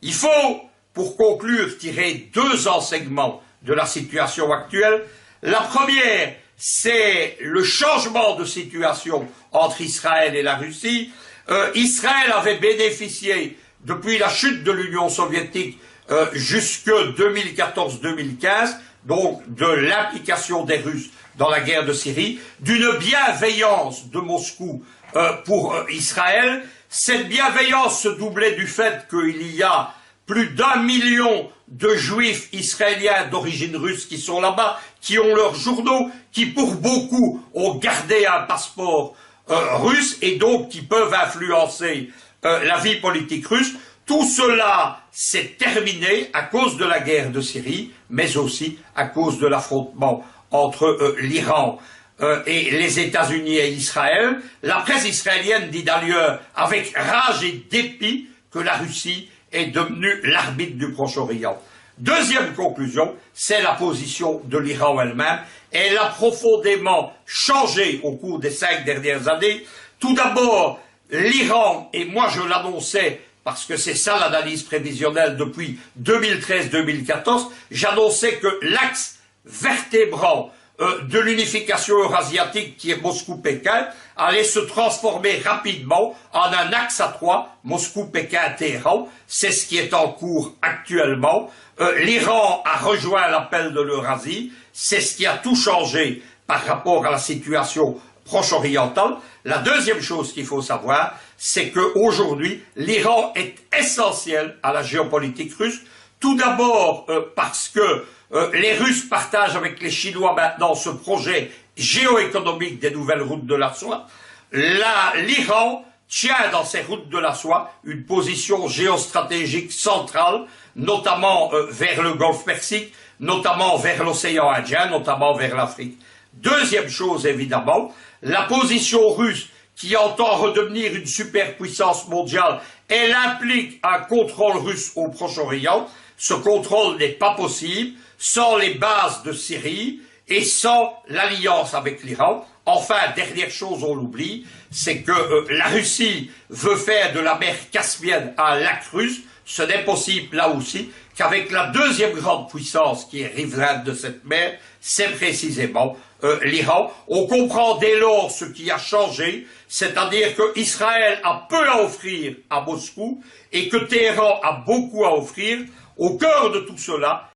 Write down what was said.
Il faut, pour conclure, tirer deux enseignements de la situation actuelle. La première, c'est le changement de situation entre Israël et la Russie. Israël avait bénéficié, depuis la chute de l'Union soviétique jusque 2014-2015, donc de l'implication des Russes dans la guerre de Syrie, d'une bienveillance de Moscou pour Israël. Cette bienveillance se doublait du fait qu'il y a plus d'1 million de juifs israéliens d'origine russe qui sont là-bas, qui ont leurs journaux, qui pour beaucoup ont gardé un passeport russe et donc qui peuvent influencer la vie politique russe. Tout cela s'est terminé à cause de la guerre de Syrie, mais aussi à cause de l'affrontement entre l'Iran et les États-Unis et Israël. La presse israélienne dit d'ailleurs avec rage et dépit que la Russie est devenue l'arbitre du Proche-Orient. Deuxième conclusion, c'est la position de l'Iran elle-même. Elle a profondément changé au cours des 5 dernières années. Tout d'abord, l'Iran, et moi je l'annonçais, parce que c'est ça l'analyse prévisionnelle depuis 2013-2014, j'annonçais que l'axe vertébrant de l'unification eurasiatique qui est Moscou-Pékin allait se transformer rapidement en un axe à 3, Moscou-Pékin-Téhéran. C'est ce qui est en cours actuellement. L'Iran a rejoint l'appel de l'Eurasie. C'est ce qui a tout changé par rapport à la situation proche-orientale. La deuxième chose qu'il faut savoir, c'est qu'aujourd'hui, l'Iran est essentiel à la géopolitique russe. Tout d'abord parce que les Russes partagent avec les Chinois maintenant ce projet géoéconomique des nouvelles routes de la soie. L'Iran tient dans ces routes de la soie une position géostratégique centrale, notamment vers le Golfe Persique, notamment vers l'océan Indien, notamment vers l'Afrique. Deuxième chose, évidemment, la position russe qui entend redevenir une superpuissance mondiale, elle implique un contrôle russe au Proche-Orient. Ce contrôle n'est pas possible sans les bases de Syrie et sans l'alliance avec l'Iran. Enfin, dernière chose, on l'oublie, c'est que la Russie veut faire de la mer Caspienne un lac russe. Ce n'est possible là aussi qu'avec la deuxième grande puissance qui est riveraine de cette mer, c'est précisément l'Iran. On comprend dès lors ce qui a changé, c'est-à-dire que Israël a peu à offrir à Moscou et que Téhéran a beaucoup à offrir. Au cœur de tout cela,